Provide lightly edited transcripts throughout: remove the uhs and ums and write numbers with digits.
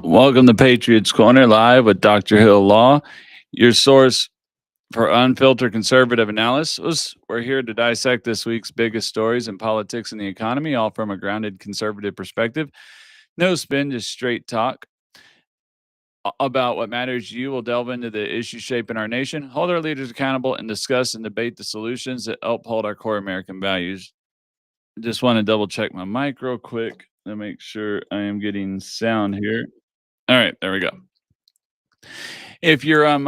Welcome to Patriots Corner live with Dr. Hill Law, your source for unfiltered conservative analysis. We're here to dissect this week's biggest stories in politics and the economy, all from a grounded conservative perspective. No spin, just straight talk about what matters to you. We'll delve into the issues shaping our nation, hold our leaders accountable, and discuss and debate the solutions that uphold our core American values. Just want to double check my mic real quick to make sure I am getting sound here. All right, there we go. If you're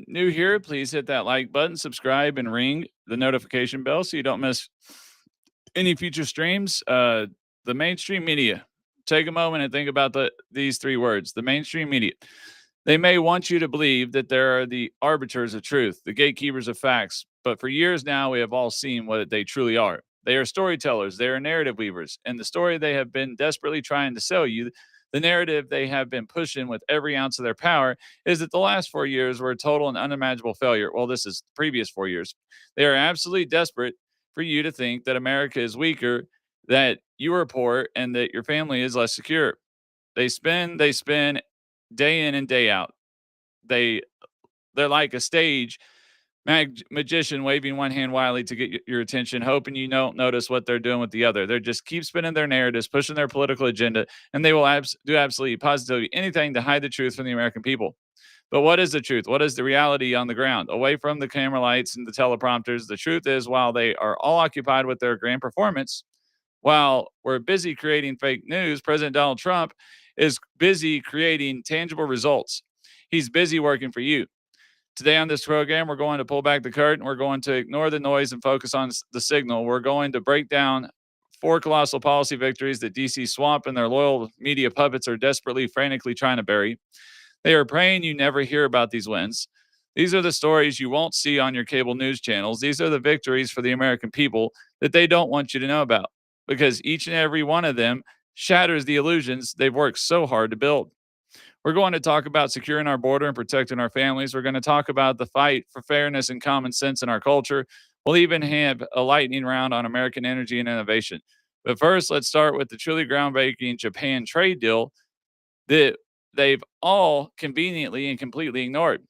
new here, please hit that like button, subscribe, and ring the notification bell so you don't miss any future streams. The mainstream media. Take a moment and think about these three words. The mainstream media. They may want you to believe that there are the arbiters of truth, the gatekeepers of facts, but for years now we have all seen what they truly are. They are storytellers, they are narrative weavers, and the story they have been desperately trying to sell you, the narrative they have been pushing with every ounce of their power, is that the last 4 years were a total and unimaginable failure. Well, this is the previous 4 years. They are absolutely desperate for you to think that America is weaker, that you are poor, and that your family is less secure. They spin day in and day out. They're like a stage magician waving one hand wildly to get your attention, hoping you don't notice what they're doing with the other. They just keep spinning their narratives, pushing their political agenda, and they will do absolutely positively anything to hide the truth from the American people. But what is the truth? What is the reality on the ground? Away from the camera lights and the teleprompters, the truth is, while they are all occupied with their grand performance, while we're busy creating fake news, President Donald Trump is busy creating tangible results. He's busy working for you. Today on this program, we're going to pull back the curtain. We're going to ignore the noise and focus on the signal. We're going to break down 4 colossal policy victories that DC Swamp and their loyal media puppets are desperately, frantically trying to bury. They are praying you never hear about these wins. These are the stories you won't see on your cable news channels. These are the victories for the American people that they don't want you to know about, because each and every one of them shatters the illusions they've worked so hard to build. We're going to talk about securing our border and protecting our families. We're going to talk about the fight for fairness and common sense in our culture. We'll even have a lightning round on American energy and innovation. But first, let's start with the truly groundbreaking Japan trade deal that they've all conveniently and completely ignored.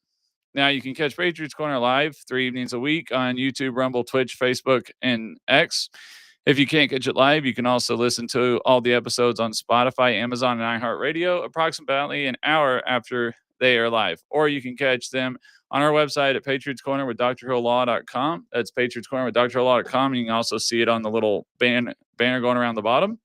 Now, you can catch Patriots Corner live 3 evenings a week on YouTube, Rumble, Twitch, Facebook, and X. If you can't catch it live, you can also listen to all the episodes on Spotify, Amazon, and iHeartRadio approximately an hour after they are live. Or you can catch them on our website at Patriots Corner with drhilllaw.com. That's Patriots Corner with drhilllaw.com. You can also see it on the little banner going around the bottom.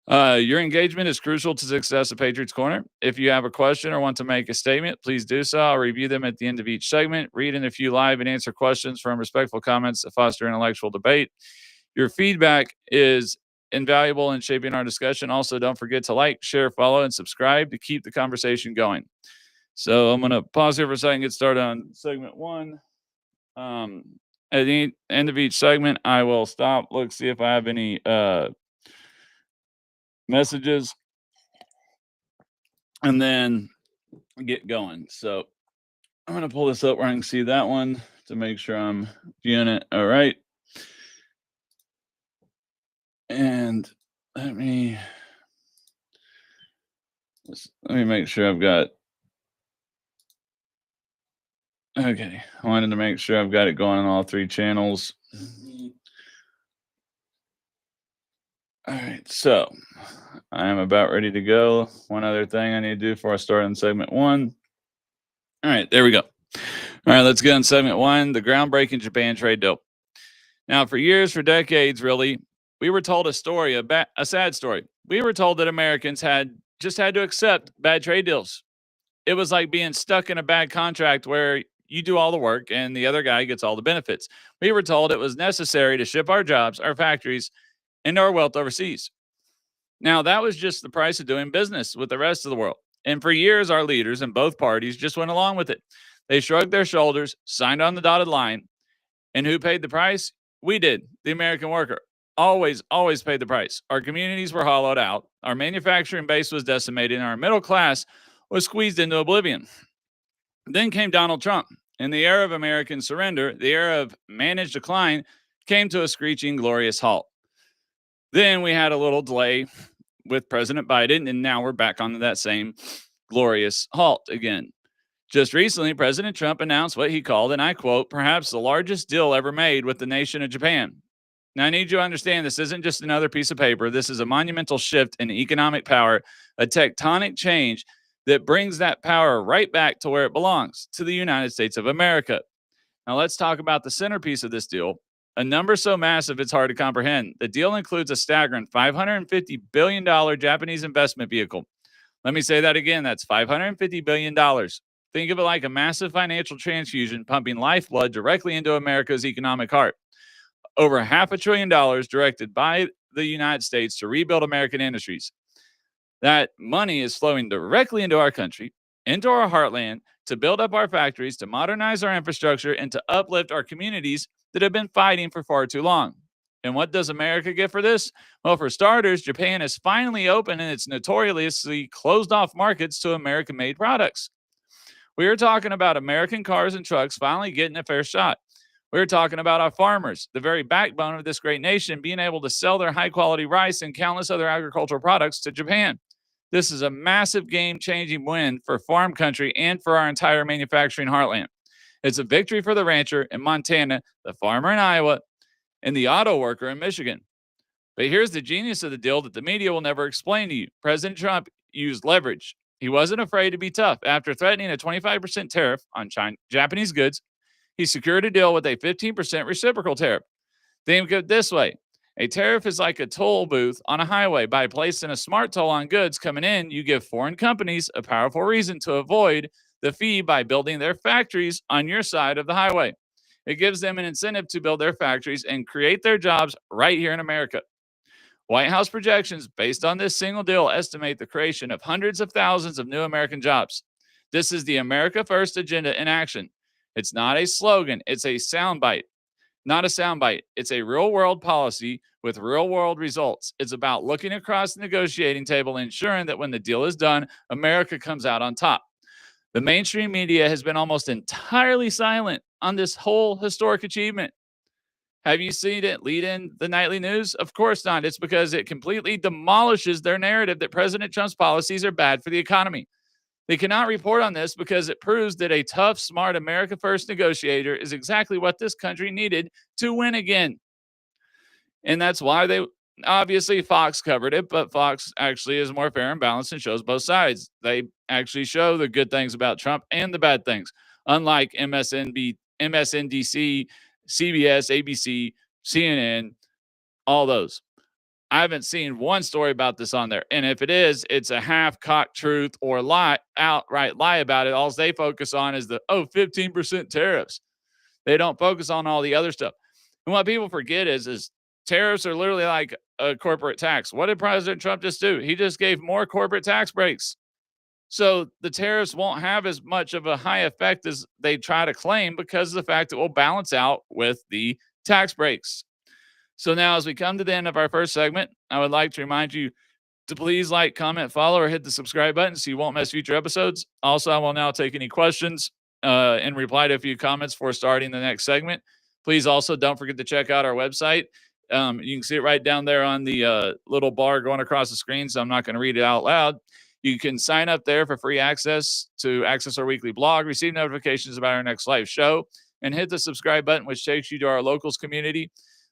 Your engagement is crucial to success of Patriots Corner. If you have a question or want to make a statement, please do so. I'll review them at the end of each segment, read in a few live, and answer questions from respectful comments to foster intellectual debate. Your feedback is invaluable in shaping our discussion. Also, don't forget to like, share, follow, and subscribe to keep the conversation going. So I'm going to pause here for a second, get started on segment 1. At the end of each segment, I will stop, look, see if I have any messages, and then get going. So I'm going to pull this up where I can see that one to make sure I'm viewing it. All right. And let me Let me make sure I've got. Okay, I wanted to make sure I've got it going on all three channels. All right, so I am about ready to go. One other thing I need to do before I start on segment one. All right, there we go. All right, let's get on segment one, the groundbreaking Japan trade deal. Now, for years, for decades, really, we were told a story, a sad story. We were told that Americans had to accept bad trade deals. It was like being stuck in a bad contract where you do all the work and the other guy gets all the benefits. We were told it was necessary to ship our jobs, our factories, and our wealth overseas. Now, that was just the price of doing business with the rest of the world. And for years, our leaders in both parties just went along with it. They shrugged their shoulders, signed on the dotted line, and who paid the price? We did, the American worker. Always paid the price. Our communities were hollowed out, our manufacturing base was decimated, and our middle class was squeezed into oblivion. Then came Donald Trump. And the era of American surrender, the era of managed decline, came to a screeching, glorious halt. Then we had a little delay with President Biden, and now we're back on that same glorious halt again. Just recently, President Trump announced what he called, and I quote, perhaps the largest deal ever made with the nation of Japan. Now, I need you to understand this isn't just another piece of paper. This is a monumental shift in economic power, a tectonic change that brings that power right back to where it belongs, to the United States of America. Now, let's talk about the centerpiece of this deal. A number so massive it's hard to comprehend. The deal includes a staggering $550 billion Japanese investment vehicle. Let me say that again. That's $550 billion. Think of it like a massive financial transfusion pumping lifeblood directly into America's economic heart. Over $500 billion directed by the United States to rebuild American industries. That money is flowing directly into our country, into our heartland, to build up our factories, to modernize our infrastructure, and to uplift our communities that have been fighting for far too long. And what does America get for this? Well, for starters, Japan has finally opened its notoriously closed off markets to American made products. We are talking about American cars and trucks finally getting a fair shot. We're talking about our farmers, the very backbone of this great nation, being able to sell their high quality rice and countless other agricultural products to Japan. This is a massive game changing win for farm country and for our entire manufacturing heartland. It's a victory for the rancher in Montana, the farmer in Iowa, and the auto worker in Michigan. But here's the genius of the deal that the media will never explain to you. President Trump used leverage. He wasn't afraid to be tough. After threatening a 25% tariff on Japanese goods, he secured a deal with a 15% reciprocal tariff. Think of it this way. A tariff is like a toll booth on a highway. By placing a smart toll on goods coming in, you give foreign companies a powerful reason to avoid the fee by building their factories on your side of the highway. It gives them an incentive to build their factories and create their jobs right here in America. White House projections based on this single deal estimate the creation of hundreds of thousands of new American jobs. This is the America First agenda in action. It's not a slogan, it's a soundbite. Not a soundbite. It's a real world policy with real world results. It's about looking across the negotiating table and ensuring that when the deal is done, America comes out on top. The mainstream media has been almost entirely silent on this whole historic achievement. Have you seen it lead in the nightly news? Of course not. It's because it completely demolishes their narrative that President Trump's policies are bad for the economy. They cannot report on this because it proves that a tough, smart America First negotiator is exactly what this country needed to win again. And that's why they obviously Fox covered it, but Fox actually is more fair and balanced and shows both sides. They actually show the good things about Trump and the bad things, unlike MSNBC, CBS, ABC, CNN, all those. I haven't seen one story about this on there. And if it is, it's a half-cocked truth or outright lie about it. All they focus on is the 15% tariffs. They don't focus on all the other stuff. And what people forget is tariffs are literally like a corporate tax. What did President Trump just do? He just gave more corporate tax breaks. So the tariffs won't have as much of a high effect as they try to claim because of the fact that we'll balance out with the tax breaks. So now as we come to the end of our first segment, I would like to remind you to please like, comment, follow, or hit the subscribe button so you won't miss future episodes. Also, I will now take any questions and reply to a few comments before starting the next segment. Please also don't forget to check out our website. You can see it right down there on the little bar going across the screen, so I'm not going to read it out loud. You can sign up there for free access to access our weekly blog, receive notifications about our next live show, and hit the subscribe button, which takes you to our locals community.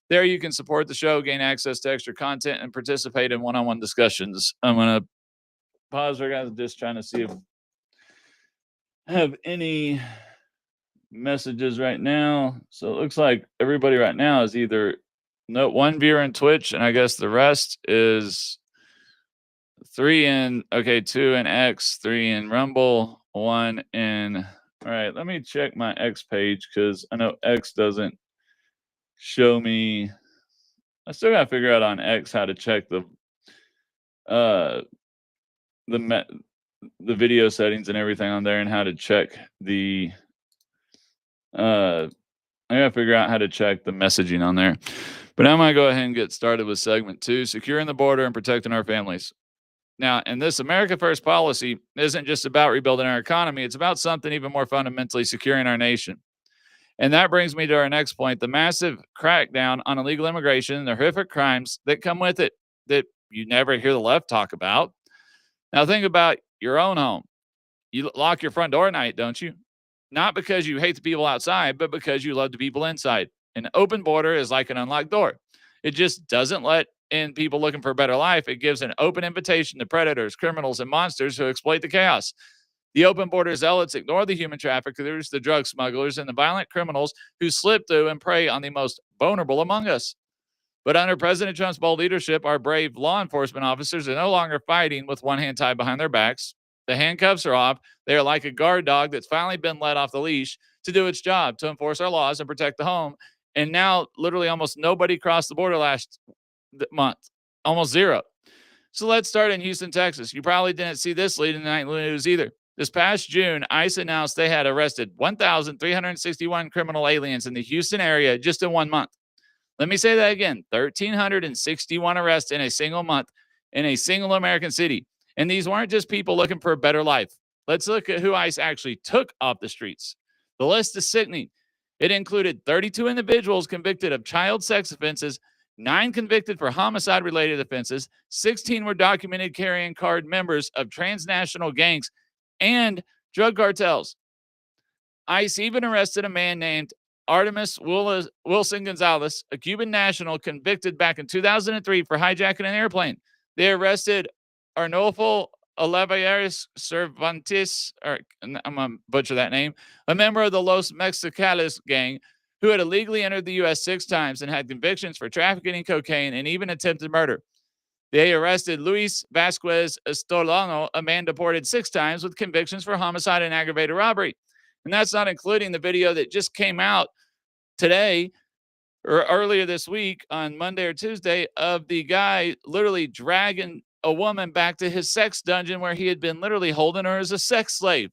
There you can support the show, gain access to extra content, and participate in one-on-one discussions. I'm going to pause here, guys, just trying to see if I have any messages right now. So it looks like everybody right now is either one viewer in Twitch, and I guess the rest is 2 in X, 3 in Rumble, 1 in. All right, let me check my X page because I know X doesn't show me. I still got to figure out on X how to check the video settings and everything on there, and how to check the I gotta figure out how to check the messaging on there. But I'm gonna go ahead and get started with segment 2, securing the border and protecting our families. Now, and this America First policy isn't just about rebuilding our economy, it's about something even more fundamentally, securing our nation. And that brings me to our next point, the massive crackdown on illegal immigration and the horrific crimes that come with it that you never hear the left talk about. Now, think about your own home. You lock your front door at night, don't you? Not because you hate the people outside, but because you love the people inside. An open border is like an unlocked door. It just doesn't let in people looking for a better life. It gives an open invitation to predators, criminals, and monsters who exploit the chaos. The open border zealots ignore the human traffickers, the drug smugglers, and the violent criminals who slip through and prey on the most vulnerable among us. But under President Trump's bold leadership, our brave law enforcement officers are no longer fighting with one hand tied behind their backs. The handcuffs are off. They are like a guard dog that's finally been let off the leash to do its job, to enforce our laws and protect the home. And now, literally, almost nobody crossed the border last month, almost zero. So let's start in Houston, Texas. You probably didn't see this lead in the nightly news either. This past June, ICE announced they had arrested 1,361 criminal aliens in the Houston area just in 1 month. Let me say that again, 1,361 arrests in a single month in a single American city. And these weren't just people looking for a better life. Let's look at who ICE actually took off the streets. The list is sickening. It included 32 individuals convicted of child sex offenses, 9 convicted for homicide-related offenses, 16 were documented carrying card members of transnational gangs and drug cartels. ICE even arrested a man named Artemis Wilson Gonzalez, a Cuban national convicted back in 2003 for hijacking an airplane. They arrested Arnolfo Olivares Cervantes, or I'm going to butcher that name, a member of the Los Mexicales gang who had illegally entered the U.S. 6 times and had convictions for trafficking cocaine and even attempted murder. They arrested Luis Vasquez Estolano, a man deported 6 times with convictions for homicide and aggravated robbery. And that's not including the video that just came out today or earlier this week on Monday or Tuesday of the guy literally dragging a woman back to his sex dungeon where he had been literally holding her as a sex slave.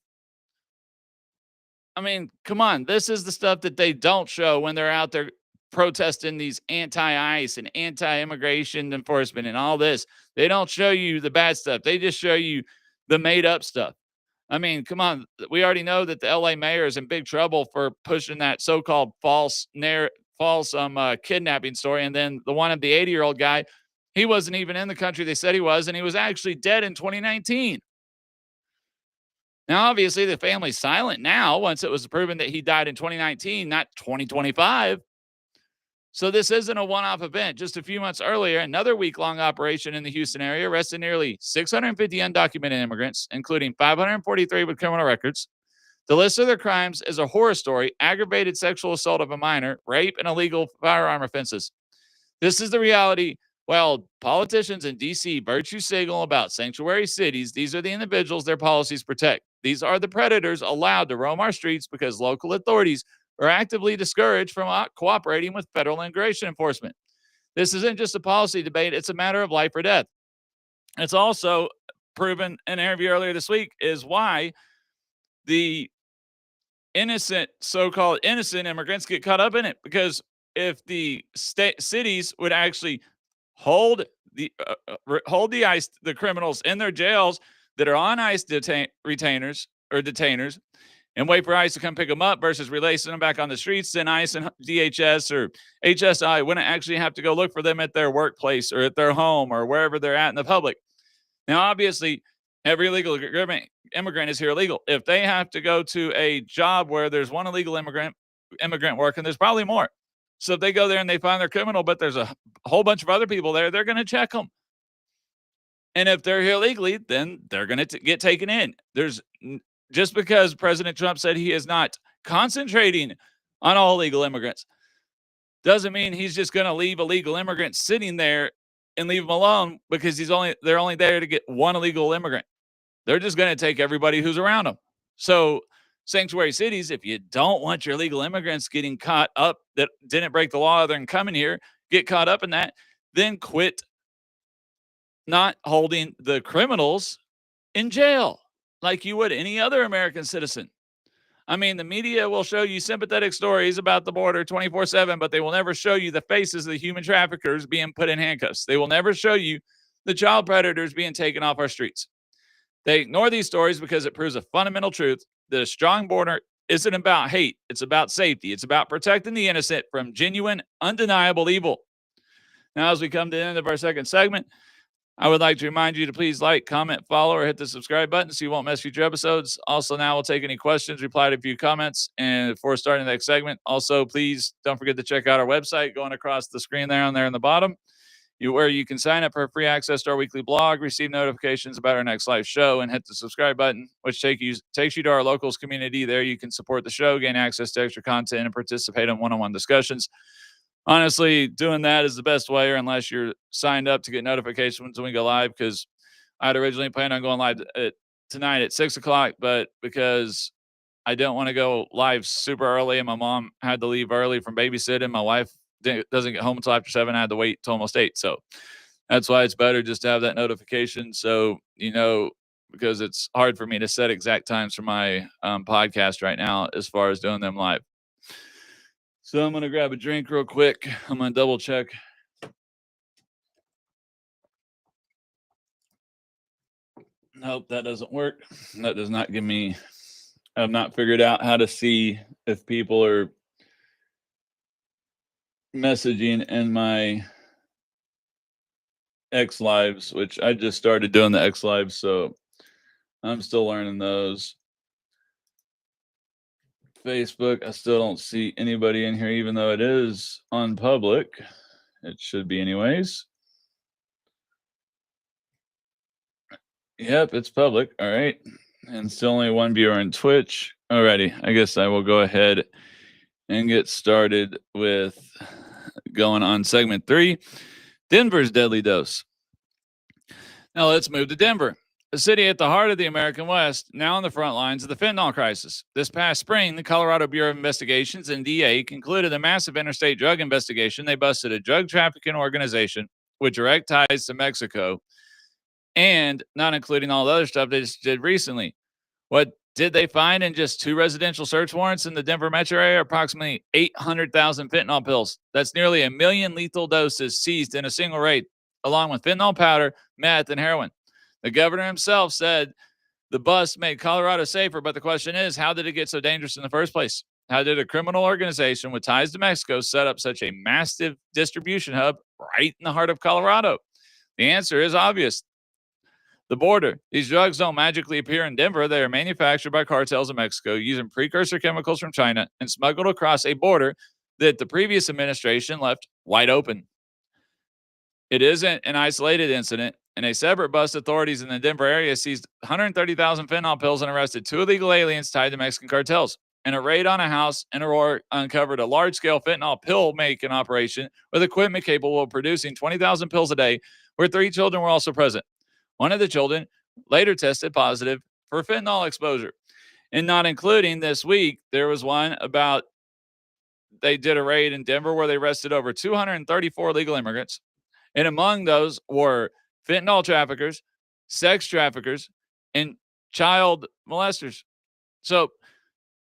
I mean, come on. This is the stuff that they don't show when they're out there protesting these anti-ICE and anti-immigration enforcement and all this. They don't show you the bad stuff. They just show you the made-up stuff. I mean, come on. We already know that the LA mayor is in big trouble for pushing that so-called false kidnapping story. And then the one of the 80-year-old guy, he wasn't even in the country they said he was, and he was actually dead in 2019. Now, obviously, the family's silent now once it was proven that he died in 2019, not 2025. So this isn't a one-off event. Just a few months earlier, another week-long operation in the Houston area arrested nearly 650 undocumented immigrants, including 543 with criminal records. The list of their crimes is a horror story: aggravated sexual assault of a minor, rape, and illegal firearm offenses. This is the reality. While politicians in D.C. virtue signal about sanctuary cities, these are the individuals their policies protect. These are the predators allowed to roam our streets because local authorities are actively discouraged from cooperating with federal immigration enforcement. This isn't just a policy debate, it's a matter of life or death. It's also proven in an interview earlier this week is why the so-called innocent immigrants get caught up in it. Because if the cities would actually hold the ICE, the criminals in their jails that are on ICE retainers or detainers, and wait for ICE to come pick them up versus releasing them back on the streets, then ICE and DHS or HSI wouldn't actually have to go look for them at their workplace or at their home or wherever they're at in the public. Now, obviously, Every illegal immigrant is here illegal. If they have to go to a job where there's one illegal immigrant working, there's probably more. So if they go there and they find they're criminal, but there's a whole bunch of other people there, they're going to check them. And if they're here illegally, then they're going to get taken in. Just because President Trump said he is not concentrating on all illegal immigrants doesn't mean he's just going to leave illegal immigrants sitting there and leave them alone because they're only there to get one illegal immigrant. They're just going to take everybody who's around them. So sanctuary cities, if you don't want your illegal immigrants getting caught up that didn't break the law other than coming here, get caught up in that, then quit not holding the criminals in jail like you would any other American citizen. I mean, the media will show you sympathetic stories about the border 24/7, but they will never show you the faces of the human traffickers being put in handcuffs. They will never show you the child predators being taken off our streets. They ignore these stories because it proves a fundamental truth that a strong border isn't about hate. It's about safety. It's about protecting the innocent from genuine, undeniable evil. Now, as we come to the end of our second segment, I would like to remind you to please like, comment, follow, or hit the subscribe button so you won't miss future episodes. Also, now we'll take any questions, reply to a few comments, and before starting the next segment, also, please don't forget to check out our website going across the screen there on the bottom, where you can sign up for free access to our weekly blog, receive notifications about our next live show, and hit the subscribe button, which takes you to our locals community. There you can support the show, gain access to extra content, and participate in one-on-one discussions. Honestly, doing that is the best way, or unless you're signed up to get notifications when we go live, because I had originally planned on going live tonight at 6 o'clock, but because I don't want to go live super early and my mom had to leave early from babysitting, my wife doesn't get home until after 7. I had to wait till almost 8. So that's why it's better just to have that notification. So, because it's hard for me to set exact times for my podcast right now as far as doing them live. So I'm going to grab a drink real quick. I'm going to double check. Nope, that doesn't work. That does not give me, I've not figured out how to see if people are messaging in my X Lives, which I just started doing the X Lives, so I'm still learning those. Facebook, I still don't see anybody in here, even though it is on public. It should be anyways. Yep, it's public. All right. And still only one viewer on Twitch. Alrighty. I guess I will go ahead and get started with going on segment 3, Denver's deadly dose. Now let's move to Denver, a city at the heart of the American West, now on the front lines of the fentanyl crisis. This past spring, the Colorado Bureau of Investigations and DA concluded a massive interstate drug investigation. They busted a drug trafficking organization with direct ties to Mexico, and not including all the other stuff they just did recently. What did they find in just 2 residential search warrants in the Denver metro area? Approximately 800,000 fentanyl pills. That's nearly 1 million lethal doses seized in a single raid, along with fentanyl powder, meth, and heroin. The governor himself said the bust made Colorado safer, but the question is, how did it get so dangerous in the first place? How did a criminal organization with ties to Mexico set up such a massive distribution hub right in the heart of Colorado? The answer is obvious. The border. These drugs don't magically appear in Denver. They are manufactured by cartels in Mexico using precursor chemicals from China and smuggled across a border that the previous administration left wide open. It isn't an isolated incident. In a separate bust, authorities in the Denver area seized 130,000 fentanyl pills and arrested 2 illegal aliens tied to Mexican cartels. In a raid on a house in Aurora, uncovered a large-scale fentanyl pill-making operation with equipment capable of producing 20,000 pills a day, where 3 children were also present. One of the children later tested positive for fentanyl exposure. And not including this week, there was one about they did a raid in Denver where they arrested over 234 illegal immigrants. And among those were fentanyl traffickers, sex traffickers, and child molesters. So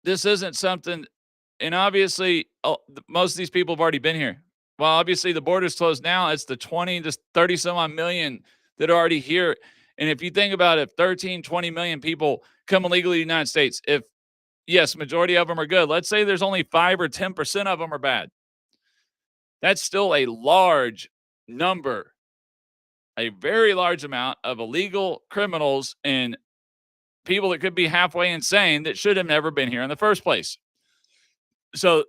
this isn't something, and obviously most of these people have already been here. Well, obviously the border's closed now. It's the 20 to 30 some odd million that are already here. And if you think about it, 13, 20 million people come illegally to the United States. If, yes, majority of them are good. Let's say there's only 5 or 10% of them are bad. That's still a large number a very large amount of illegal criminals and people that could be halfway insane that should have never been here in the first place. So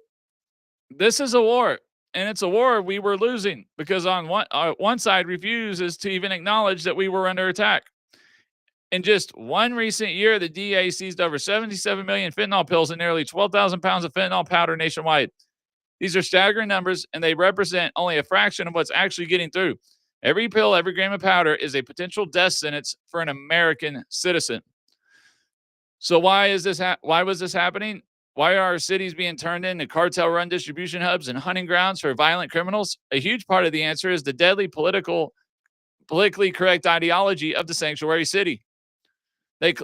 this is a war, and it's a war we were losing because on one side refuses to even acknowledge that we were under attack. In just one recent year, the DA seized over 77 million fentanyl pills and nearly 12,000 pounds of fentanyl powder nationwide. These are staggering numbers, and they represent only a fraction of what's actually getting through. Every pill, every gram of powder is a potential death sentence for an American citizen. So why was this happening? Why are our cities being turned into cartel-run distribution hubs and hunting grounds for violent criminals? A huge part of the answer is the deadly politically correct ideology of the sanctuary city.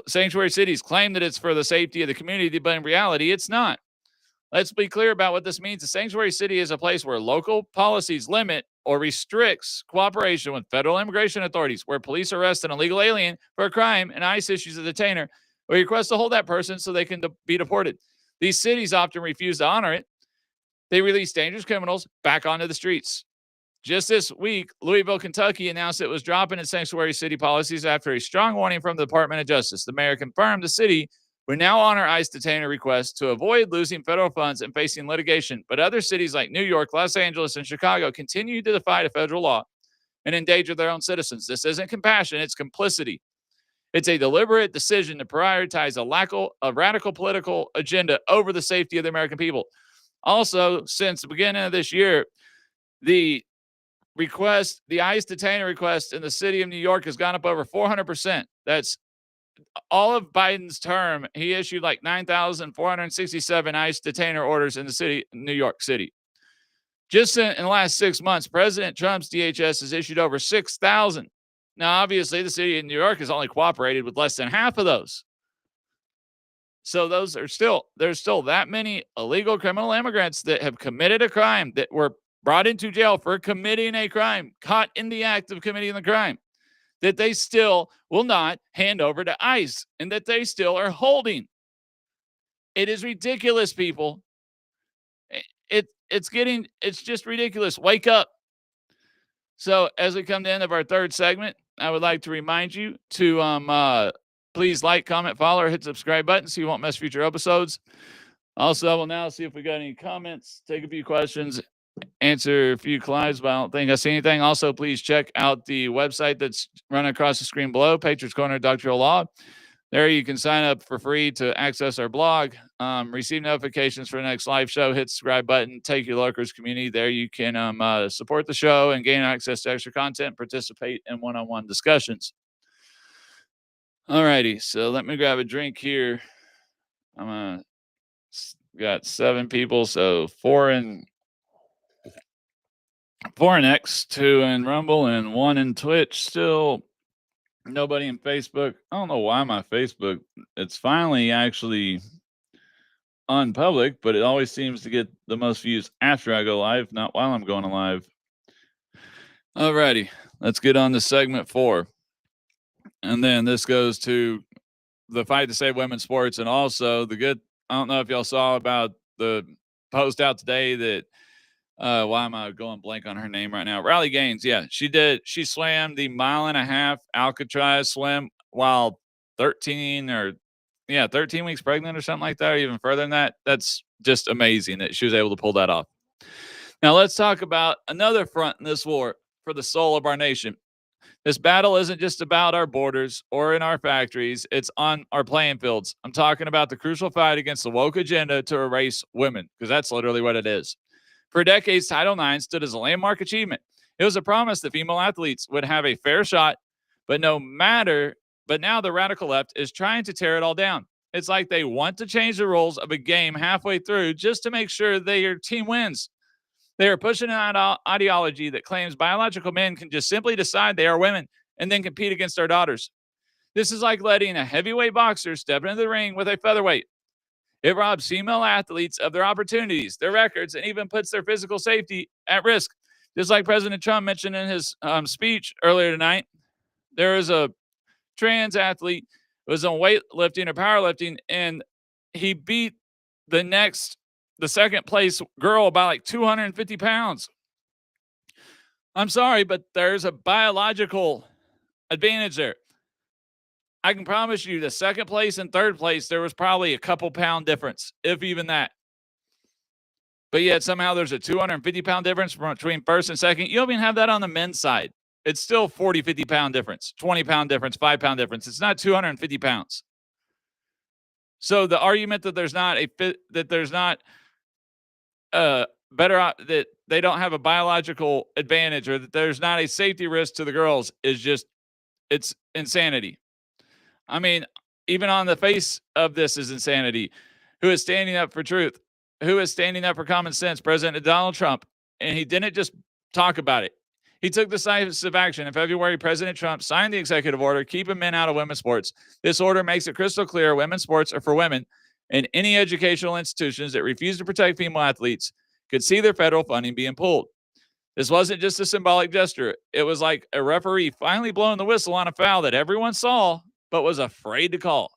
Sanctuary cities claim that it's for the safety of the community, but in reality, it's not. Let's be clear about what this means. A sanctuary city is a place where local policies limit or restricts cooperation with federal immigration authorities, where police arrest an illegal alien for a crime and ICE issues a detainer or requests to hold that person so they can be deported. These cities often refuse to honor it. They release dangerous criminals back onto the streets. Just this week, Louisville, Kentucky announced it was dropping its sanctuary city policies after a strong warning from the Department of Justice. The mayor confirmed the city would now honor ICE detainer requests to avoid losing federal funds and facing litigation. But other cities like New York, Los Angeles, and Chicago continue to defy the federal law and endanger their own citizens. This isn't compassion, it's complicity. It's a deliberate decision to prioritize a radical political agenda over the safety of the American people. Also, since the beginning of this year, the ICE detainer request in the city of New York has gone up over 400%. That's all of Biden's term. He issued like 9,467 ICE detainer orders in the city, New York City. Just in the last 6 months, President Trump's DHS has issued over 6,000. Now, obviously, the city of New York has only cooperated with less than half of those. So there's still that many illegal criminal immigrants that have committed a crime, that were brought into jail for committing a crime, caught in the act of committing the crime, that they still will not hand over to ICE and that they still are holding. It is ridiculous, people. It's just ridiculous. Wake up. So as we come to the end of our third segment, I would like to remind you to please like, comment, follow, or hit the subscribe button so you won't miss future episodes. Also, we'll now see if we got any comments, take a few questions, answer a few collides, but I don't think I see anything. Also, please check out the website that's running across the screen below, Patriots Corner, Dr. Hill Law. There you can sign up for free to access our blog, receive notifications for the next live show, hit the subscribe button, take your lurkers community. There you can support the show and gain access to extra content, participate in one-on-one discussions. All righty, so let me grab a drink here. Got 7 people, so 4 in X, 2 in Rumble, and 1 in Twitch. Still nobody in Facebook. I don't know why my Facebook, it's finally actually on public, but it always seems to get the most views after I go live, not while I'm going live. Alrighty, let's get on to segment 4. And then this goes to the fight to save women's sports, and also I don't know if y'all saw about the post out today that why am I going blank on her name right now? Riley Gaines. Yeah, she swam the 1.5 mile Alcatraz swim while 13 weeks pregnant or something like that, or even further than that. That's just amazing that she was able to pull that off. Now let's talk about another front in this war for the soul of our nation. This battle isn't just about our borders or in our factories. It's on our playing fields. I'm talking about the crucial fight against the woke agenda to erase women, because that's literally what it is. For decades, Title IX stood as a landmark achievement. It was a promise that female athletes would have a fair shot, but now the radical left is trying to tear it all down. It's like they want to change the rules of a game halfway through just to make sure their team wins. They are pushing an ideology that claims biological men can just simply decide they are women and then compete against our daughters. This is like letting a heavyweight boxer step into the ring with a featherweight. It robs female athletes of their opportunities, their records, and even puts their physical safety at risk. Just like President Trump mentioned in his speech earlier tonight, there is a trans athlete who was on weightlifting or powerlifting, and he beat the second place girl by like 250 pounds. I'm sorry, but there's a biological advantage there. I can promise you the second place and third place, there was probably a couple pound difference, if even that. But yet somehow there's a 250-pound difference between first and second. You don't even have that on the men's side. It's still 40, 50-pound difference, 20-pound difference, 5-pound difference. It's not 250 pounds. So the argument that there's not that they don't have a biological advantage or that there's not a safety risk to the girls is just, it's insanity. I mean, even on the face of this is insanity. Who is standing up for truth? Who is standing up for common sense? President Donald Trump. And he didn't just talk about it. He took decisive action. In February, President Trump signed the executive order keeping men out of women's sports. This order makes it crystal clear women's sports are for women, and any educational institutions that refuse to protect female athletes could see their federal funding being pulled. This wasn't just a symbolic gesture. It was like a referee finally blowing the whistle on a foul that everyone saw but was afraid to call.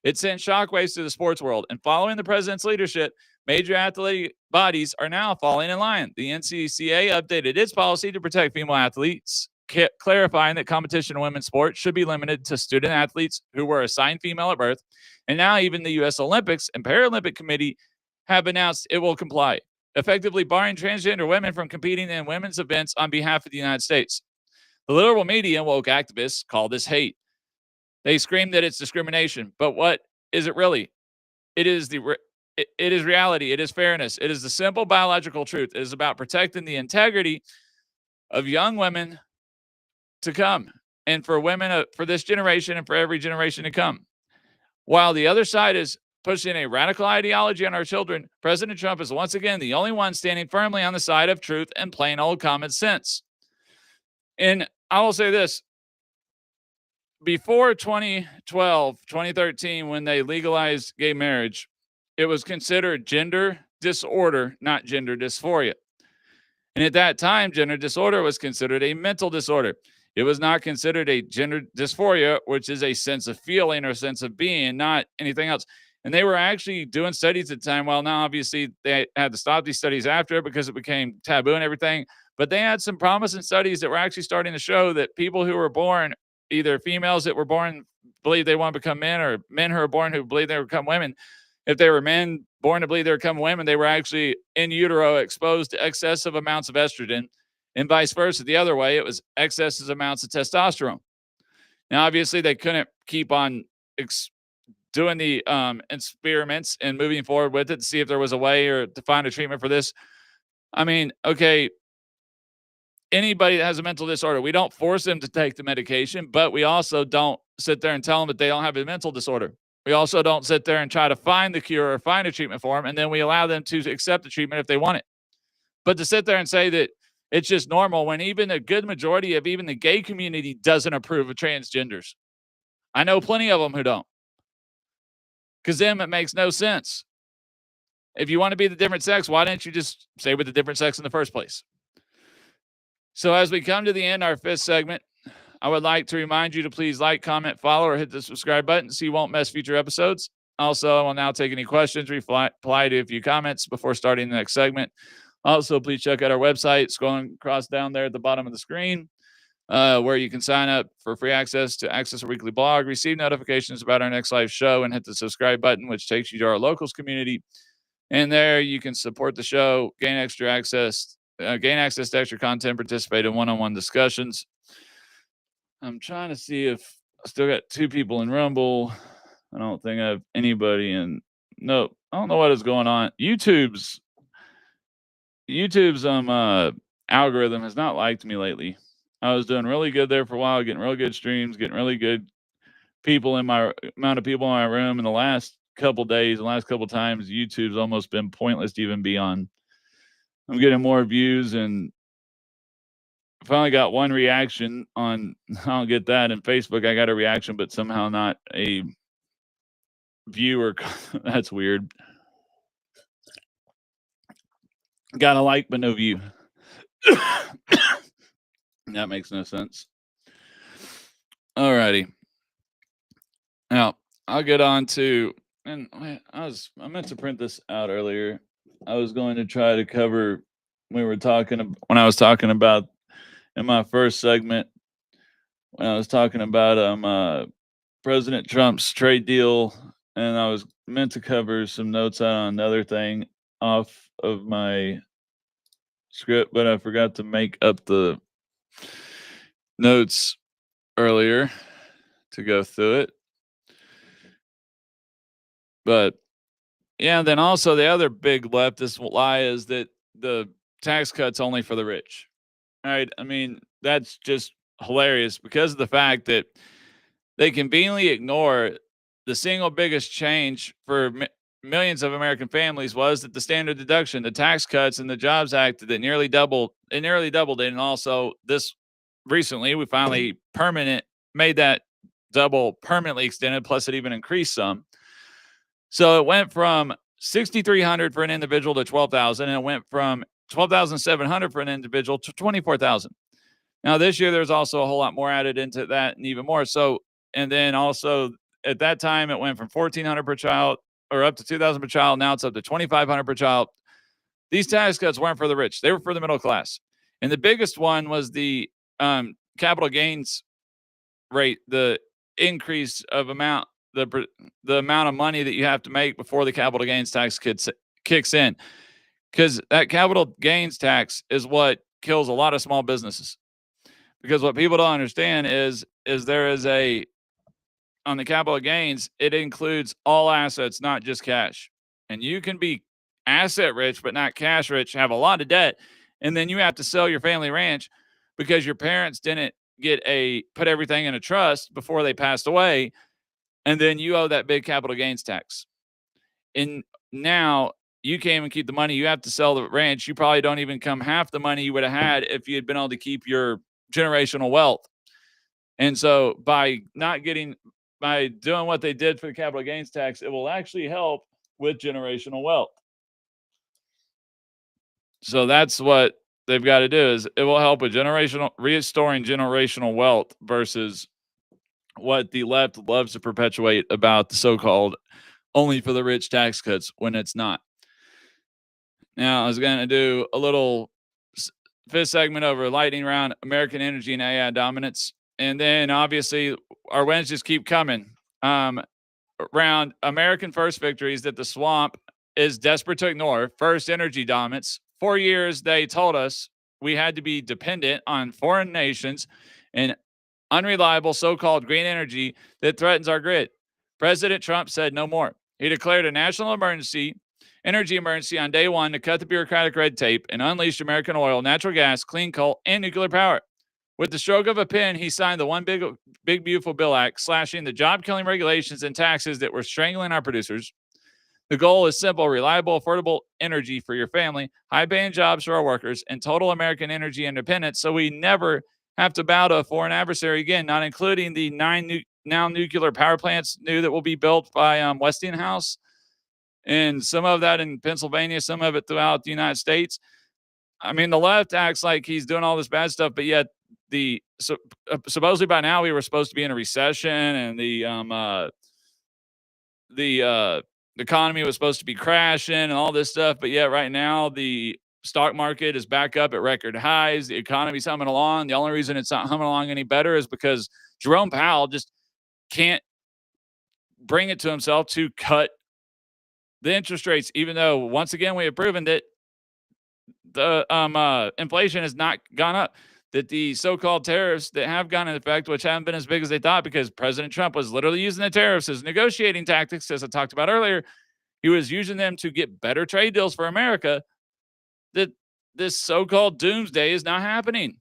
It sent shockwaves to the sports world, and following the president's leadership, major athletic bodies are now falling in line. The NCCA updated its policy to protect female athletes, clarifying that competition in women's sports should be limited to student athletes who were assigned female at birth. And now even the U.S. Olympics and Paralympic Committee have announced it will comply, effectively barring transgender women from competing in women's events on behalf of the United States. The liberal media and woke activists call this hate. They scream that it's discrimination, but what is it really? It is reality. It is fairness. It is the simple biological truth. It is about protecting the integrity of young women to come, and for women, for this generation and for every generation to come. While the other side is pushing a radical ideology on our children, President Trump is once again the only one standing firmly on the side of truth and plain old common sense. And I will say this. Before 2012, 2013, when they legalized gay marriage, it was considered gender disorder, not gender dysphoria. And at that time, gender disorder was considered a mental disorder. It was not considered a gender dysphoria, which is a sense of feeling or sense of being, not anything else. And they were actually doing studies at the time. Well, now obviously they had to stop these studies after it because it became taboo and everything. But they had some promising studies that were actually starting to show that people who were born, either females that were born believe they want to become men, or men who are born who believe they become women. If they were men born to believe they become women, they were actually in utero exposed to excessive amounts of estrogen, and vice versa. The other way, it was excessive amounts of testosterone. Now, obviously, they couldn't keep on doing the experiments and moving forward with it to see if there was a way or to find a treatment for this. I mean, okay, anybody that has a mental disorder, we don't force them to take the medication, but we also don't sit there and tell them that they don't have a mental disorder. We also don't sit there and try to find the cure or find a treatment for them, and then we allow them to accept the treatment if they want it. But to sit there and say that it's just normal when even a good majority of even the gay community doesn't approve of transgenders. I know plenty of them who don't. Because then it makes no sense. If you want to be the different sex, why didn't you just stay with the different sex in the first place? So as we come to the end, our fifth segment, I would like to remind you to please like, comment, follow, or hit the subscribe button so you won't miss future episodes. Also, I will now take any questions, reply to a few comments before starting the next segment. Also, please check out our website, scrolling across down there at the bottom of the screen, where you can sign up for free access to access our weekly blog, receive notifications about our next live show, and hit the subscribe button, which takes you to our locals community. And there you can support the show, gain access to extra content, participate in one-on-one discussions. I'm trying to see if I still got 2 people in Rumble. I don't think I have anybody in. No, I don't know what is going on. YouTube's algorithm has not liked me lately. I was doing really good there for a while, getting really good streams, getting really good people in my amount of people in my room. In the last couple days, the last couple times, YouTube's almost been pointless to even be on. I'm getting more views, and I finally got one reaction on. I don't get that in Facebook. I got a reaction, but somehow not a viewer. That's weird. Got a like, but no view. That makes no sense. Alrighty. Now I'll get on to, and I meant to print this out earlier. I was going to try to cover when I was talking about in my first segment when I was talking about President Trump's trade deal, and I was meant to cover some notes on another thing off of my script, but I forgot to make up the notes earlier to go through it. But yeah, then also the other big leftist lie is that the tax cuts only for the rich. Right? I mean, that's just hilarious because of the fact that they conveniently ignore the single biggest change for millions of American families was that the standard deduction, the tax cuts, and the Jobs Act that nearly doubled. It nearly doubled it, and also this recently we finally made that double permanently extended. Plus, it even increased some. So it went from 6,300 for an individual to 12,000, and it went from 12,700 for an individual to 24,000. Now this year there's also a whole lot more added into that and even more. So and then also at that time it went from 1,400 per child or up to 2,000 per child. Now it's up to 2,500 per child. These tax cuts weren't for the rich; they were for the middle class. And the biggest one was the capital gains rate, the increase of amount, the amount of money that you have to make before the capital gains tax kicks in, because that capital gains tax is what kills a lot of small businesses. Because what people don't understand is there is a on the capital gains, it includes all assets, not just cash. And you can be asset rich but not cash rich, have a lot of debt, and then you have to sell your family ranch because your parents didn't put everything in a trust before they passed away, and then you owe that big capital gains tax. And now you can't even keep the money. You have to sell the ranch. You probably don't even come half the money you would have had if you had been able to keep your generational wealth. And so by doing what they did for the capital gains tax, it will actually help with generational wealth. So that's what they've got to do is it will help with restoring generational wealth versus what the left loves to perpetuate about the so-called only for the rich tax cuts when it's not. Now, I was going to do a little fifth segment over lightning round, American energy and AI dominance. And then obviously our wins just keep coming. Around American first victories that the swamp is desperate to ignore. First, energy dominance. 4 years, they told us we had to be dependent on foreign nations and unreliable so-called green energy that threatens our grid. President Trump said no more. He declared a national energy emergency on day one to cut the bureaucratic red tape and unleash American oil, natural gas, clean coal, and nuclear power. With the stroke of a pen, he signed the One Big Beautiful Bill Act, slashing the job-killing regulations and taxes that were strangling our producers. The goal is simple: reliable, affordable energy for your family, high-paying jobs for our workers, and total American energy independence so we never have to bow to a foreign adversary again, not including the 9 now nuclear power plants that will be built by Westinghouse, and some of that in Pennsylvania, some of it throughout the United States. I mean, the left acts like he's doing all this bad stuff, but yet supposedly by now we were supposed to be in a recession, and the economy was supposed to be crashing and all this stuff. But yet right now the stock market is back up at record highs. The economy's humming along. The only reason it's not humming along any better is because Jerome Powell just can't bring it to himself to cut the interest rates, even though once again we have proven that the inflation has not gone up, that the so-called tariffs that have gone into effect, which haven't been as big as they thought because President Trump was literally using the tariffs as negotiating tactics, as I talked about earlier. He was using them to get better trade deals for America, that this so-called doomsday is not happening.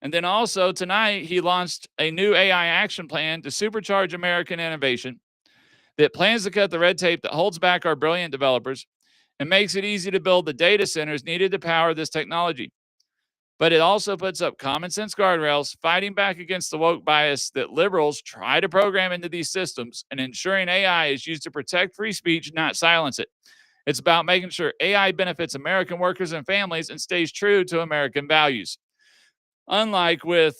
And then also tonight, he launched a new AI action plan to supercharge American innovation that plans to cut the red tape that holds back our brilliant developers and makes it easy to build the data centers needed to power this technology. But it also puts up common sense guardrails, fighting back against the woke bias that liberals try to program into these systems and ensuring AI is used to protect free speech, not silence it. It's about making sure AI benefits American workers and families and stays true to American values. Unlike with,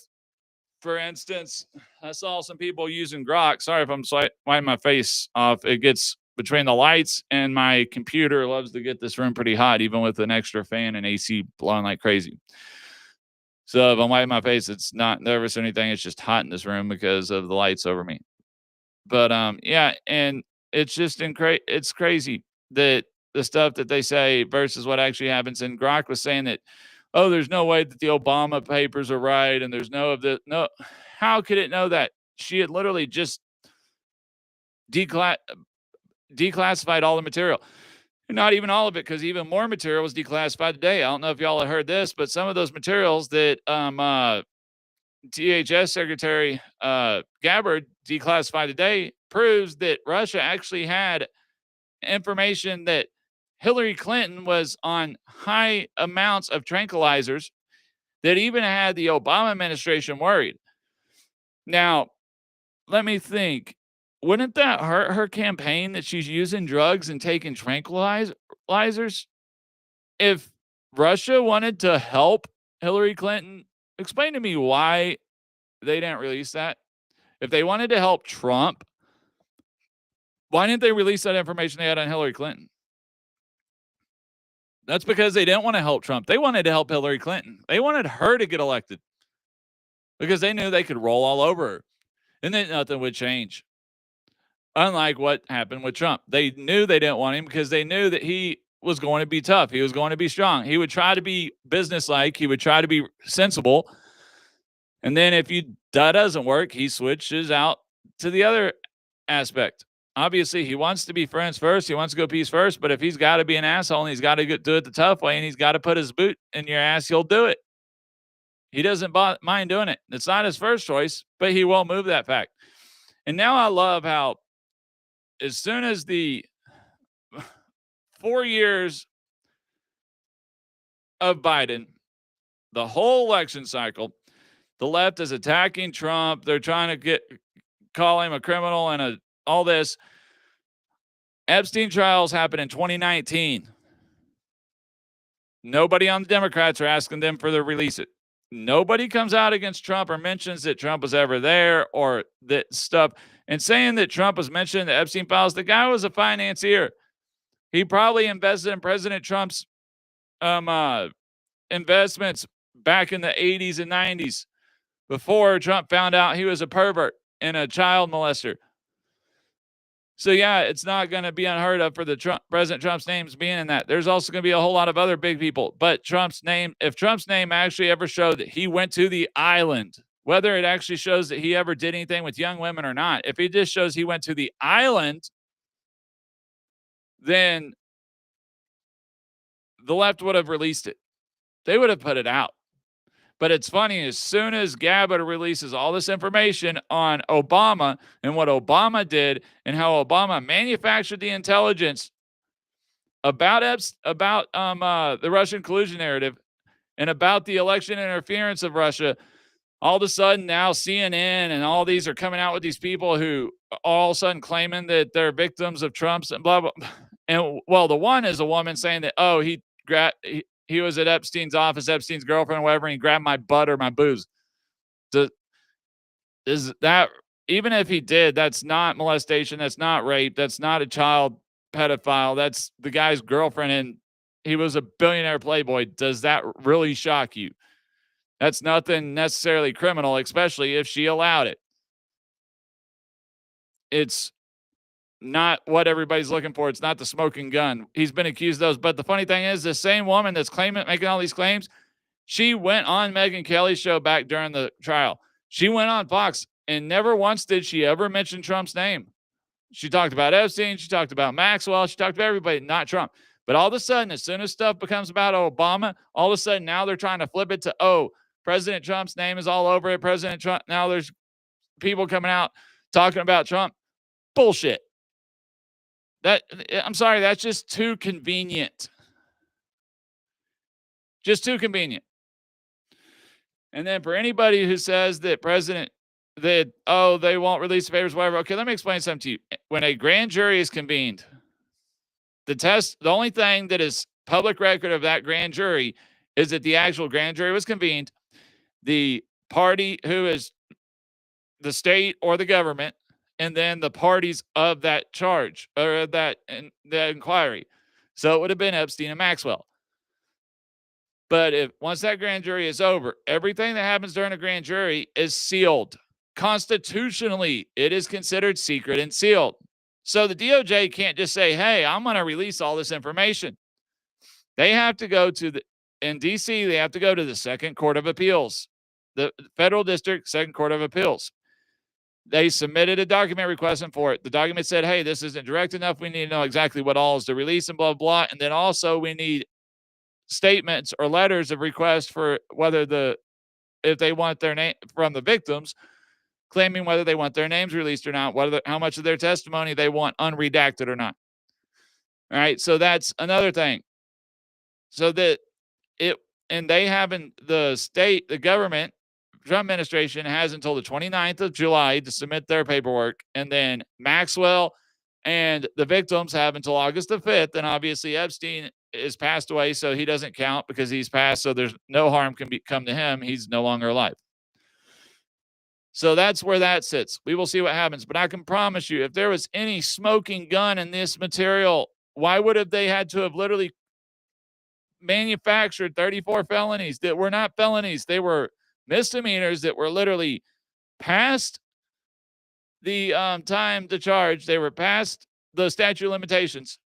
for instance, I saw some people using Grok. Sorry if I'm wiping my face off. It gets between the lights and my computer. It loves to get this room pretty hot, even with an extra fan and AC blowing like crazy. So if I'm wiping my face, it's not nervous or anything. It's just hot in this room because of the lights over me. But yeah, and it's just it's crazy that the stuff that they say versus what actually happens. And Grok was saying that, oh, there's no way that the Obama papers are right, and there's no of the no. How could it know that? She had literally just decla- declassified all the material. Not even all of it, because even more material was declassified today. I don't know if y'all have heard this, but some of those materials that DHS Secretary Gabbard declassified today proves that Russia actually had information that Hillary Clinton was on high amounts of tranquilizers that even had the Obama administration worried. Now, let me think. Wouldn't that hurt her campaign that she's using drugs and taking tranquilizers? If Russia wanted to help Hillary Clinton, explain to me why they didn't release that. If they wanted to help Trump, why didn't they release that information they had on Hillary Clinton? That's because they didn't want to help Trump. They wanted to help Hillary Clinton. They wanted her to get elected because they knew they could roll all over her and then nothing would change. Unlike what happened with Trump. They knew they didn't want him because they knew that he was going to be tough. He was going to be strong. He would try to be businesslike. He would try to be sensible. And then if that doesn't work, he switches out to the other aspect. Obviously, he wants to be friends first. He wants to go peace first. But if he's got to be an asshole and he's got to do it the tough way and he's got to put his boot in your ass, he'll do it. He doesn't mind doing it. It's not his first choice, but he won't move that fact. And now I love how as soon as the 4 years of Biden, the whole election cycle, the left is attacking Trump. They're trying to call him a criminal and all this. Epstein trials happened in 2019. Nobody on the Democrats are asking them for the release it. Nobody comes out against Trump or mentions that Trump was ever there or that stuff. And saying that Trump was mentioned in the Epstein files, the guy was a financier. He probably invested in President Trump's investments back in the 80s and 90s before Trump found out he was a pervert and a child molester. So yeah, it's not going to be unheard of for President Trump's names being in that. There's also going to be a whole lot of other big people, but if Trump's name actually ever showed that he went to the island, whether it actually shows that he ever did anything with young women or not, if it just shows he went to the island, then the left would have released it. They would have put it out. But it's funny, as soon as Gabbard releases all this information on Obama and what Obama did and how Obama manufactured the intelligence about the Russian collusion narrative and about the election interference of Russia, all of a sudden now CNN and all these are coming out with these people who all of a sudden claiming that they're victims of Trump's and blah, blah. And well, the one is a woman saying that, oh, he was at Epstein's office, Epstein's girlfriend, or whatever, and he grabbed my butt or my booze. Is that, even if he did, that's not molestation, that's not rape, that's not a child pedophile, that's the guy's girlfriend, and he was a billionaire playboy. Does that really shock you? That's nothing necessarily criminal, especially if she allowed it. It's not what everybody's looking for. It's not the smoking gun. He's been accused of those. But the funny thing is, the same woman that's making all these claims, she went on Megyn Kelly's show back during the trial. She went on Fox, and never once did she ever mention Trump's name. She talked about Epstein. She talked about Maxwell. She talked about everybody, not Trump. But all of a sudden, as soon as stuff becomes about Obama, all of a sudden now they're trying to flip it to, oh, President Trump's name is all over it. President Trump. Now there's people coming out talking about Trump. Bullshit. I'm sorry, that's just too convenient. Just too convenient. And then for anybody who says that they won't release the papers, whatever. Okay, let me explain something to you. When a grand jury is convened, the only thing that is public record of that grand jury is that the actual grand jury was convened. The party who is the state or the government, and then the parties of that charge or the inquiry. So it would have been Epstein and Maxwell. But if once that grand jury is over, everything that happens during a grand jury is sealed. Constitutionally, it is considered secret and sealed. So the DOJ can't just say, hey, I'm going to release all this information. They have to go to in DC, they have to go to the Second Court of Appeals, the Federal District Second Court of Appeals. They submitted a document requesting for it. The document said, hey, this isn't direct enough. We need to know exactly what all is to release and blah, blah. And then also we need statements or letters of request for whether if they want their name from the victims, claiming whether they want their names released or not, how much of their testimony they want unredacted or not. All right. So that's another thing. So that they haven't, the government, Trump administration has until the 29th of July to submit their paperwork. And then Maxwell and the victims have until August the 5th. And obviously Epstein is passed away, so he doesn't count because he's passed. So there's no harm can come to him. He's no longer alive. So that's where that sits. We will see what happens. But I can promise you, if there was any smoking gun in this material, why would have they had to have literally manufactured 34 felonies that were not felonies? They were misdemeanors that were literally past the time to charge. They were past the statute of limitations.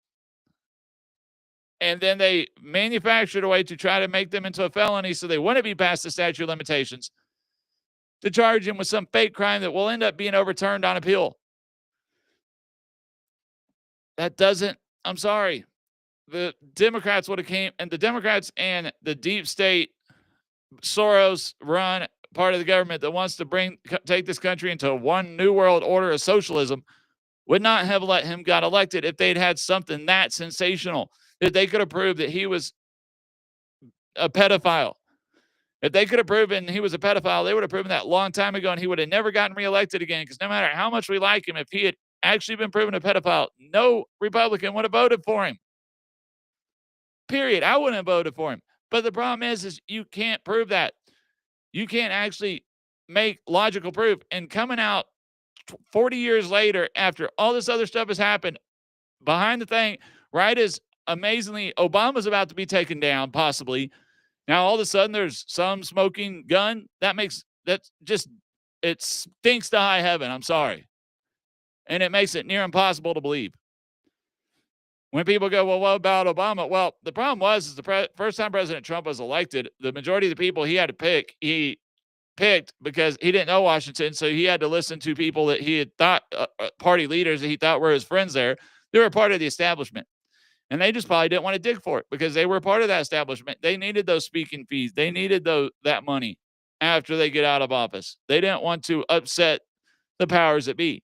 And then they manufactured a way to try to make them into a felony so they wouldn't be past the statute of limitations, to charge him with some fake crime that will end up being overturned on appeal. That doesn't, I'm sorry. The Democrats would have came, and the Democrats and the deep state Soros run part of the government that wants to take this country into one new world order of socialism would not have let him got elected if they'd had something that sensational that they could have proved that he was a pedophile. If they could have proven he was a pedophile, they would have proven that a long time ago, and he would have never gotten reelected again. Because no matter how much we like him, if he had actually been proven a pedophile, no Republican would have voted for him. Period. I wouldn't have voted for him. But the problem is you can't prove that. You can't actually make logical proof. And coming out 40 years later, after all this other stuff has happened, behind the thing, right as amazingly Obama's about to be taken down, possibly. Now, all of a sudden, there's some smoking gun. It stinks to high heaven. I'm sorry. And it makes it near impossible to believe. When people go, well, what about Obama? Well, the problem was the first time President Trump was elected, the majority of the people he had to pick, he picked because he didn't know Washington. So he had to listen to people that he had thought, party leaders that he thought were his friends there. They were part of the establishment. And they just probably didn't want to dig for it because they were part of that establishment. They needed those speaking fees. They needed that money after they get out of office. They didn't want to upset the powers that be.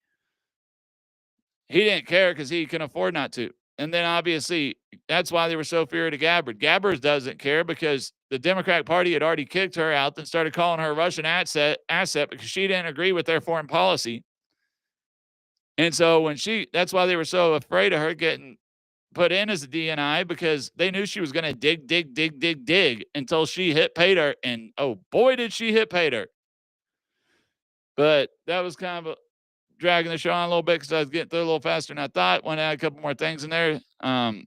He didn't care because he can afford not to. And then obviously that's why they were so feared of Gabbard. Gabbard doesn't care because the Democratic Party had already kicked her out and started calling her a Russian asset because she didn't agree with their foreign policy. And so that's why they were so afraid of her getting put in as a DNI, because they knew she was going to dig until she hit pay dirt. And oh boy, did she hit pay dirt. But that was kind of dragging the show on a little bit because I was getting through a little faster than I thought. Want to add a couple more things in there.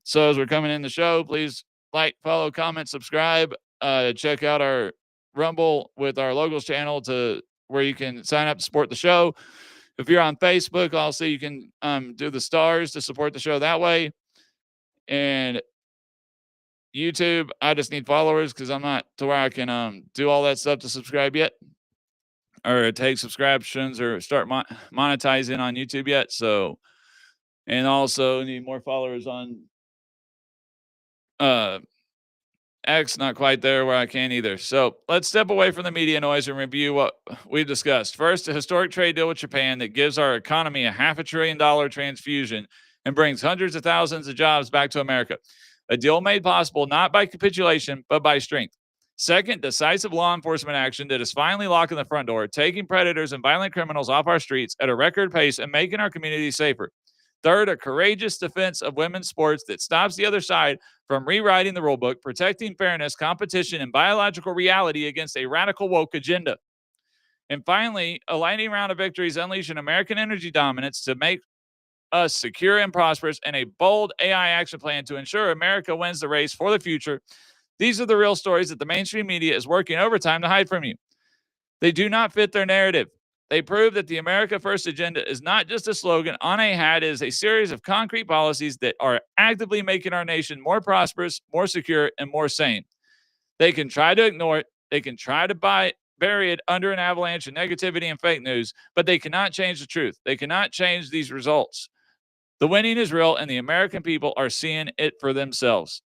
So as we're coming in the show, please like, follow, comment, subscribe. Check out our Rumble with our Logos channel where you can sign up to support the show. If you're on Facebook, also you can do the stars to support the show that way. And YouTube, I just need followers because I'm not to where I can do all that stuff to subscribe yet, or take subscriptions or start monetizing on YouTube yet. So, and also need more followers on X, not quite there where I can either. So let's step away from the media noise and review what we've discussed. First, a historic trade deal with Japan that gives our economy a $500 billion transfusion and brings hundreds of thousands of jobs back to America. A deal made possible not by capitulation, but by strength. Second, decisive law enforcement action that is finally locking the front door, taking predators and violent criminals off our streets at a record pace and making our communities safer. Third, a courageous defense of women's sports that stops the other side from rewriting the rulebook, protecting fairness, competition, and biological reality against a radical woke agenda. And finally, a lightning round of victories unleashing American energy dominance to make us secure and prosperous, and a bold AI action plan to ensure America wins the race for the future These are the real stories that the mainstream media is working overtime to hide from you. They do not fit their narrative. They prove that the America First agenda is not just a slogan on a hat, it is a series of concrete policies that are actively making our nation more prosperous, more secure, and more sane. They can try to ignore it. They can try to bury it under an avalanche of negativity and fake news, but they cannot change the truth. They cannot change these results. The winning is real, and the American people are seeing it for themselves.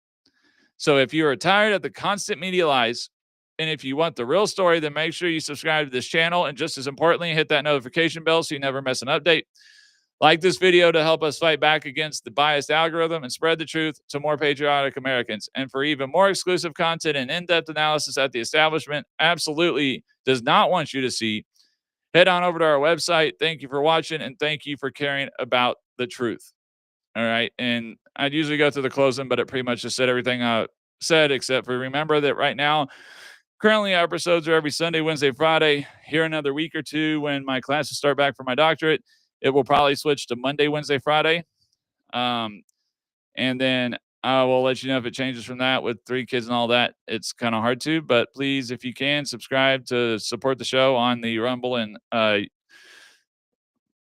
So if you are tired of the constant media lies, and if you want the real story, then make sure you subscribe to this channel. And just as importantly, hit that notification bell so you never miss an update. Like this video to help us fight back against the biased algorithm and spread the truth to more patriotic Americans. And for even more exclusive content and in-depth analysis that the establishment absolutely does not want you to see, head on over to our website. Thank you for watching, and thank you for caring about the truth. All right. And I'd usually go through the closing, but it pretty much just said everything I said, except for remember that right now, currently our episodes are every Sunday, Wednesday, Friday. Here another week or two when my classes start back for my doctorate, it will probably switch to Monday, Wednesday, Friday. And then I will let you know if it changes from that with 3 kids and all that. It's kind of hard to, but please, if you can, subscribe to support the show on the Rumble and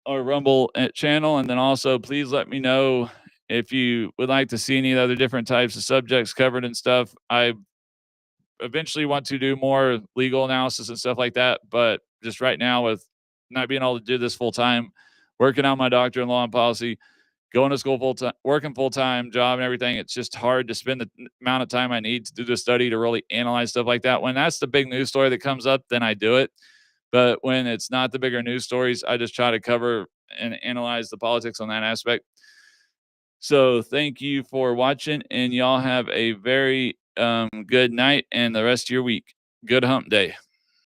Rumble channel. And then also, please let me know if you would like to see any other different types of subjects covered and stuff. I eventually want to do more legal analysis and stuff like that, but just right now, with not being able to do this full time, working on my doctorate in law and policy, going to school full time, working full time job and everything, it's just hard to spend the amount of time I need to do the study to really analyze stuff like that. When that's the big news story that comes up, then I do it. But when it's not the bigger news stories, I just try to cover and analyze the politics on that aspect. So thank you for watching, and y'all have a very good night and the rest of your week. Good hump day.